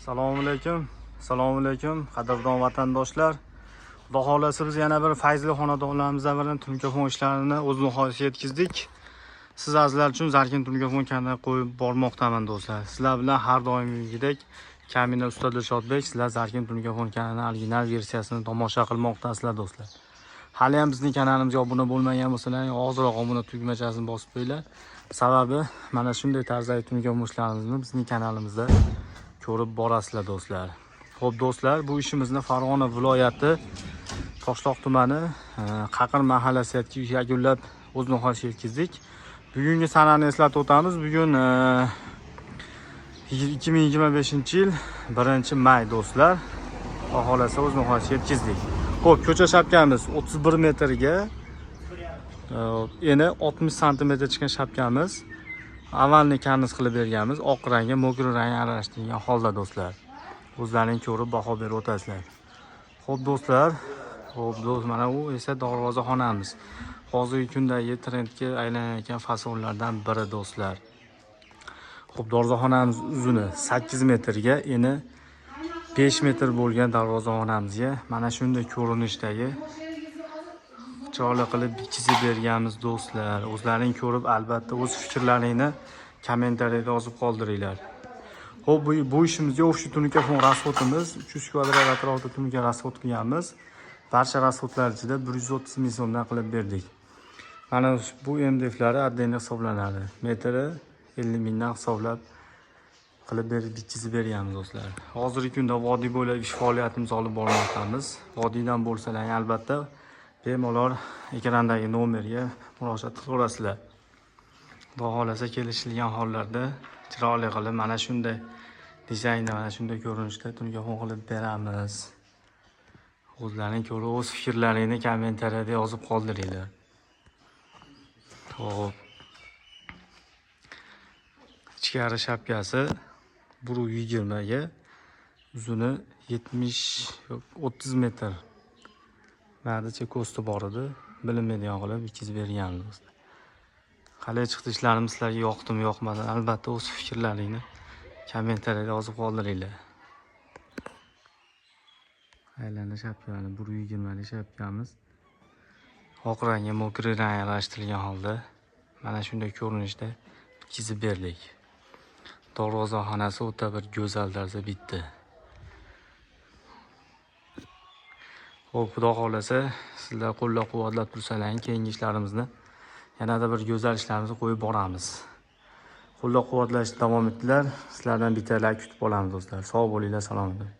Assalomu alaykum qadrdon vatandoshlar. Xudo xolasa biz yana bir fayzli xonadonlarimizdan birini tunkafon ishlarini o'z nihoyasiga yetkazdik. Siz azizlar uchun Zarkin tunkafon kanaliga qo'yib bormoqdaman do'stlar. Sizlar bilan har doimgidek Kamina usta Dilshodbek sizlar Zarkin tunkafon kanalining original versiyasini tomosha qilmoqdasizlar do'stlar. Hali ham bizning kanalimizga obuna bo'lmagan bo'lsalar, hoziroq obuna tugmachasini bosib qo'yinglar. Sababi mana shunday tarzdagi tunkafon ishlarimizni bizning kanalimizda ko'rib borasizlar do'stlar. Xo'p do'stlar, bu ishimizni Farg'ona viloyati Toshloq tumani Qaqir mahallasiga yakunlab o'z nihoyasiga yetkazdik. Bugungi sanani eslatib o'tamiz. Bugun 2025-yil 1-may do'stlar. Xudo xolasa o'z nihoyasiga yetkazdik. Xo'p, ko'cha shapkamiz 31 metrga eni 60 sm chiqqan shapkamiz. Avvalni karniz qilib berganmiz, oq rangga mo'g'ri rang aralashtirilgan holda do'stlar. O'zlaring ko'rib baho berib o'tasizlar. Xo'p do'stlar, mana u esa darvozaxonamiz. Hozirgi kundagi trendga aylanayotgan fasonlardan biri do'stlar. Xo'p, darvozaxonamiz uzuni 8 metrga, eni 5 metr bo'lgan darvozaxonamizga mana shunday ko'rinishdagi chiroyli qilib bitkizib berganmiz do'stlar. O'zlaring ko'rib albatta o'z fikrlaringni kommentariyada yozib qoldiringlar. Xo'p, bu ishimizga o'sha tunkafon rasxotimiz 300 kvadrat atrofida tunka rasxot qilganmiz. Barcha rasxotlar ichida 130 ming so'mdan qilib berdik. Mana bu MDFlari отдельно hisoblanadi. Metri 50 mingdan hisoblab qilib bitkizib berganmiz do'stlar. Hozirgi kunda vodiy bo'ylab ish faoliyatimizni olib bormoqdamiz. Vodiydan bo'lsalar albatta bemalol ekrandagi nomerga murojaat qilaverasizlar. Xudo xolasa kelishilgan hollarda chiroyli qilib mana shunday dizaynda, mana shunday ko'rinishda tunkafon qilib beramiz. O'zlaring ko'rib o'z fikrlaringni kommentariyada yozib qoldiringlar. Xo'p. Ichkari shapkasi 1.20 ga, uzuni 30 metr. Nardacha ko'sti bor edi. Bilinmaydigan qilib bitkizib berganmiz do'stlar. Qalay chiqdi ishlarimiz sizlarga yoqdimi, yoqmadi? Albatta o'z fikrlaringni kommentariyada yozib qoldiringlar. Aylana shapkani 1.20 lik shapkamiz. Oq rangga mo'g'ri rang aralashtirilgan holda mana shunday ko'rinishda bitkizib berdik. Darvozaxonasi o'ta bir go'zal tarzda bitdi. Xo'p, xudo xolasa sizlar qo'llab-quvvatlab tursangiz, keyingi ishlarimizni yanada bir go'zal ishlarimizni qo'yib boramiz. Qo'llab-quvvatlashda davom etinglar. Sizlardan bitta like kutib qolamiz do'stlar. Sog' bo'linglar, salomat bo'ling.